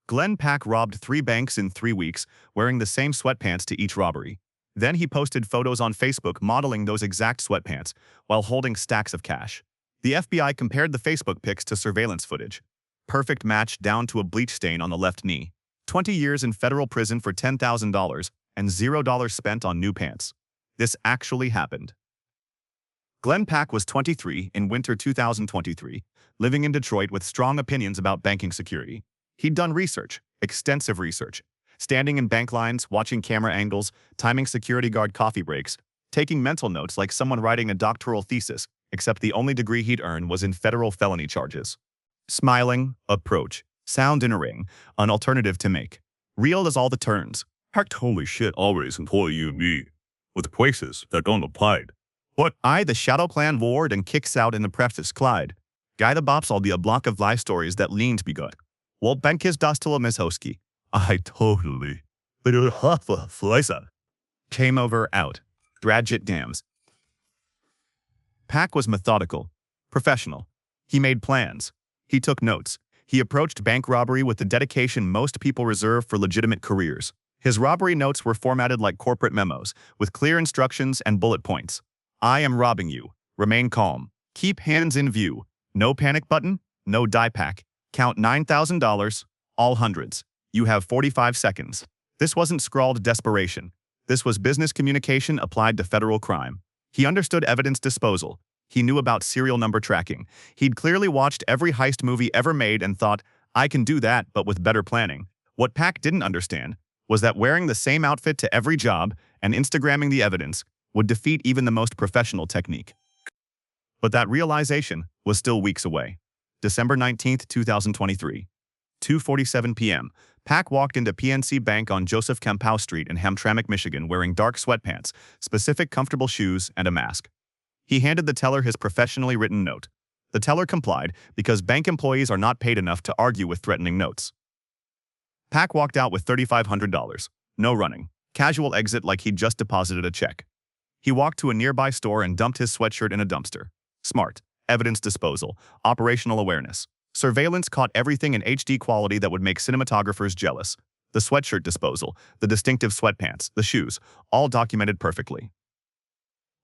Glenn Pack robbed 3 banks in 3 weeks, wearing the same sweatpants to each robbery. Then he posted photos on Facebook modeling those exact sweatpants, while holding stacks of cash. The FBI compared the Facebook pics to surveillance footage. Perfect match down to a bleach stain on the left knee. 20 years in federal prison for $10,000 and $0 spent on new pants. This actually happened. Glenn Pack was 23 in winter 2023, living in Detroit with strong opinions about banking security. He'd done research, extensive research, standing in bank lines, watching camera angles, timing security guard coffee breaks, taking mental notes like someone writing a doctoral thesis, except the only degree he'd earned was in federal felony charges. Smiling, approach, sound in a ring, an alternative to make. Real as all the turns. Pack holy shit always employ you and me, with places that don't apply. What I, the shadow plan ward and kicks out in the preface Clyde. Guy the bops all be a block of life stories that lean to be good. Walt Benkis dostila Mishoski. I totally. But it half a flysa. Came over out. Dradgit dams. Pack was methodical, professional. He made plans. He took notes. He approached bank robbery with the dedication most people reserve for legitimate careers. His robbery notes were formatted like corporate memos, with clear instructions and bullet points. I am robbing you. Remain calm. Keep hands in view. No panic button. No die pack. Count $9,000. All hundreds. You have 45 seconds. This wasn't scrawled desperation. This was business communication applied to federal crime. He understood evidence disposal. He knew about serial number tracking. He'd clearly watched every heist movie ever made and thought, I can do that, but with better planning. What Pack didn't understand was that wearing the same outfit to every job and Instagramming the evidence would defeat even the most professional technique. But that realization was still weeks away. December 19, 2023. 2:47 p.m. Pack walked into PNC Bank on Joseph Campau Street in Hamtramck, Michigan, wearing dark sweatpants, specific comfortable shoes, and a mask. He handed the teller his professionally written note. The teller complied because bank employees are not paid enough to argue with threatening notes. Pack walked out with $3,500. No running. Casual exit like he'd just deposited a check. He walked to a nearby store and dumped his sweatshirt in a dumpster. Smart. Evidence disposal. Operational awareness. Surveillance caught everything in HD quality that would make cinematographers jealous. The sweatshirt disposal, the distinctive sweatpants, the shoes, all documented perfectly.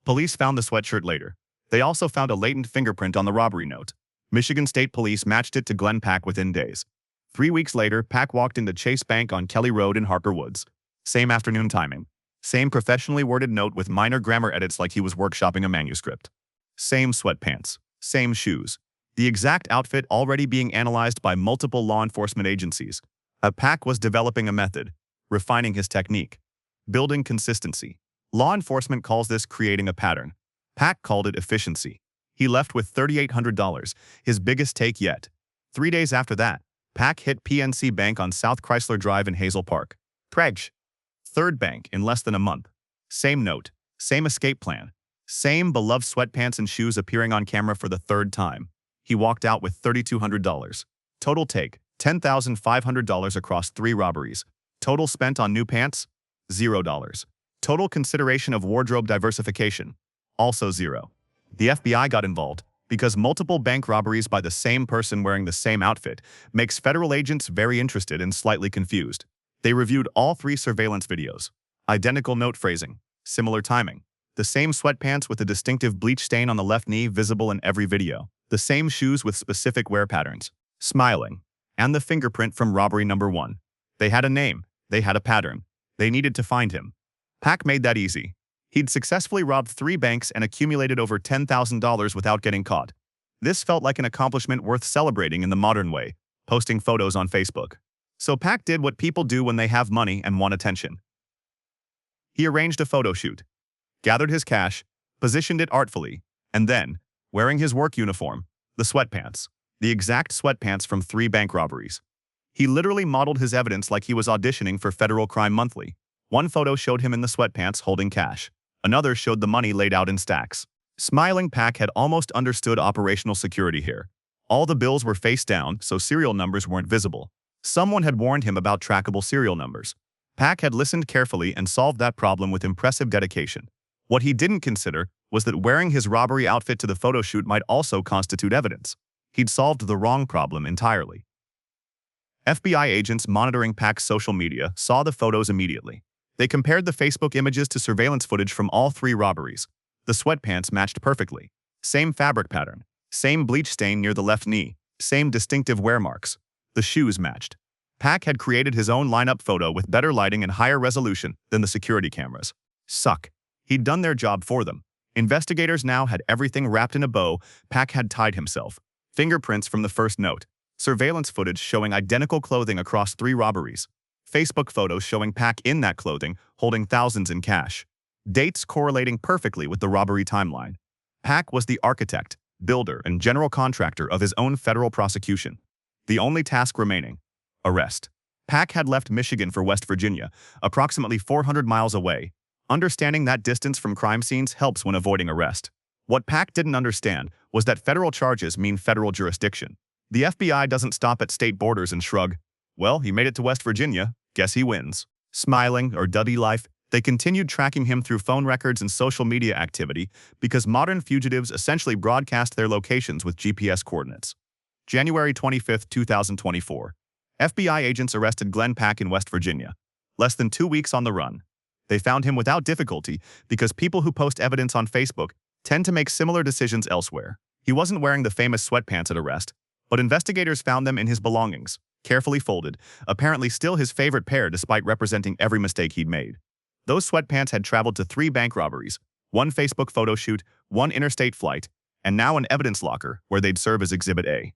Police found the sweatshirt later. They also found a latent fingerprint on the robbery note. Michigan State Police matched it to Glenn Pack within days. 3 weeks later, Pack walked into Chase Bank on Kelly Road in Harper Woods. Same afternoon timing. Same professionally worded note with minor grammar edits like he was workshopping a manuscript. Same sweatpants. Same shoes. The exact outfit already being analyzed by multiple law enforcement agencies. Pack was developing a method, refining his technique, building consistency. Law enforcement calls this creating a pattern. Pack called it efficiency. He left with $3,800, his biggest take yet. 3 days after that, Pack hit PNC Bank on South Chrysler Drive in Hazel Park. Tregsh. Third bank in less than a month. Same note, same escape plan, same beloved sweatpants and shoes appearing on camera for the third time. He walked out with $3,200. Total take, $10,500 across 3 robberies. Total spent on new pants, $0. Total consideration of wardrobe diversification, also 0. The FBI got involved because multiple bank robberies by the same person wearing the same outfit makes federal agents very interested and slightly confused. They reviewed all 3 surveillance videos. Identical note phrasing, similar timing, the same sweatpants with a distinctive bleach stain on the left knee visible in every video, the same shoes with specific wear patterns, smiling, and the fingerprint from robbery number 1. They had a name, they had a pattern, they needed to find him. Pack made that easy. He'd successfully robbed 3 banks and accumulated over $10,000 without getting caught. This felt like an accomplishment worth celebrating in the modern way, posting photos on Facebook. So Pack did what people do when they have money and want attention. He arranged a photo shoot, gathered his cash, positioned it artfully, and then, wearing his work uniform, the sweatpants, the exact sweatpants from 3 bank robberies. He literally modeled his evidence like he was auditioning for Federal Crime Monthly. One photo showed him in the sweatpants holding cash. Another showed the money laid out in stacks. Smiling Pack had almost understood operational security here. All the bills were face down, so serial numbers weren't visible. Someone had warned him about trackable serial numbers. Pack had listened carefully and solved that problem with impressive dedication. What he didn't consider was that wearing his robbery outfit to the photo shoot might also constitute evidence. He'd solved the wrong problem entirely. FBI agents monitoring Pak's social media saw the photos immediately. They compared the Facebook images to surveillance footage from all three robberies. The sweatpants matched perfectly. Same fabric pattern. Same bleach stain near the left knee. Same distinctive wear marks. The shoes matched. Pak had created his own lineup photo with better lighting and higher resolution than the security cameras. Suck. He'd done their job for them. Investigators now had everything wrapped in a bow. Pak had tied himself. Fingerprints from the first note. Surveillance footage showing identical clothing across three robberies. Facebook photos showing Pak in that clothing, holding thousands in cash. Dates correlating perfectly with the robbery timeline. Pak was the architect, builder, and general contractor of his own federal prosecution. The only task remaining: arrest. Pak had left Michigan for West Virginia, approximately 400 miles away. Understanding that distance from crime scenes helps when avoiding arrest. What Pak didn't understand was that federal charges mean federal jurisdiction. The FBI doesn't stop at state borders and shrug. Well, he made it to West Virginia. Guess he wins. Smiling or duddy life, they continued tracking him through phone records and social media activity because modern fugitives essentially broadcast their locations with GPS coordinates. January 25, 2024. FBI agents arrested Glenn Pak in West Virginia. Less than 2 weeks on the run. They found him without difficulty because people who post evidence on Facebook tend to make similar decisions elsewhere. He wasn't wearing the famous sweatpants at arrest, but investigators found them in his belongings, carefully folded, apparently still his favorite pair despite representing every mistake he'd made. Those sweatpants had traveled to 3 bank robberies, 1 Facebook photo shoot, 1 interstate flight, and now an evidence locker where they'd serve as Exhibit A.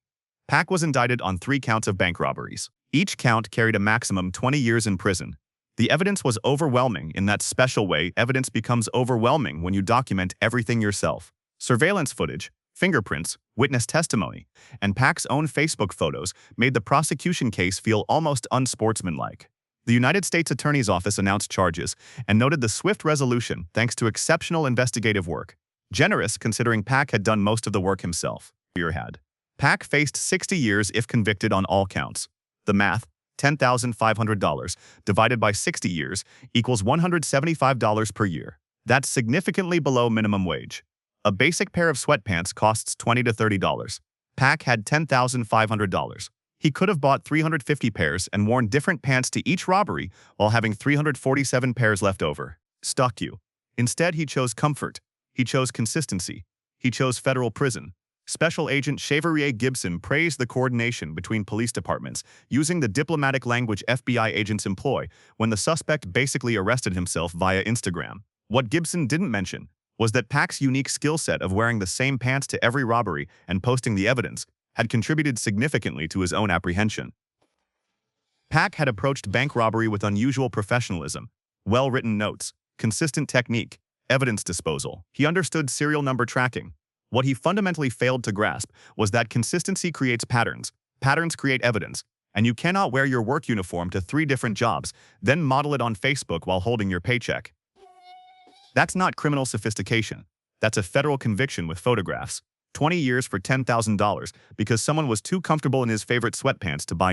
Pak was indicted on 3 counts of bank robberies. Each count carried a maximum 20 years in prison. The evidence was overwhelming in that special way evidence becomes overwhelming when you document everything yourself. Surveillance footage, fingerprints, witness testimony, and Pak's own Facebook photos made the prosecution case feel almost unsportsmanlike. The United States Attorney's Office announced charges and noted the swift resolution thanks to exceptional investigative work. Generous considering Pak had done most of the work himself. Pak faced 60 years if convicted on all counts. The math: $10,500 divided by 60 years equals $175 per year. That's significantly below minimum wage. A basic pair of sweatpants costs $20 to $30. Pak had $10,500. He could have bought 350 pairs and worn different pants to each robbery while having 347 pairs left over. Stuck you. Instead, he chose comfort. He chose consistency. He chose federal prison. Special Agent Chevrier Gibson praised the coordination between police departments, using the diplomatic language FBI agents employ when the suspect basically arrested himself via Instagram. What Gibson didn't mention was that Pak's unique skill set of wearing the same pants to every robbery and posting the evidence had contributed significantly to his own apprehension. Pak had approached bank robbery with unusual professionalism, well-written notes, consistent technique, evidence disposal. He understood serial number tracking. What he fundamentally failed to grasp was that consistency creates patterns, patterns create evidence, and you cannot wear your work uniform to 3 different jobs, then model it on Facebook while holding your paycheck. That's not criminal sophistication. That's a federal conviction with photographs. 20 years for $10,000 because someone was too comfortable in his favorite sweatpants to buy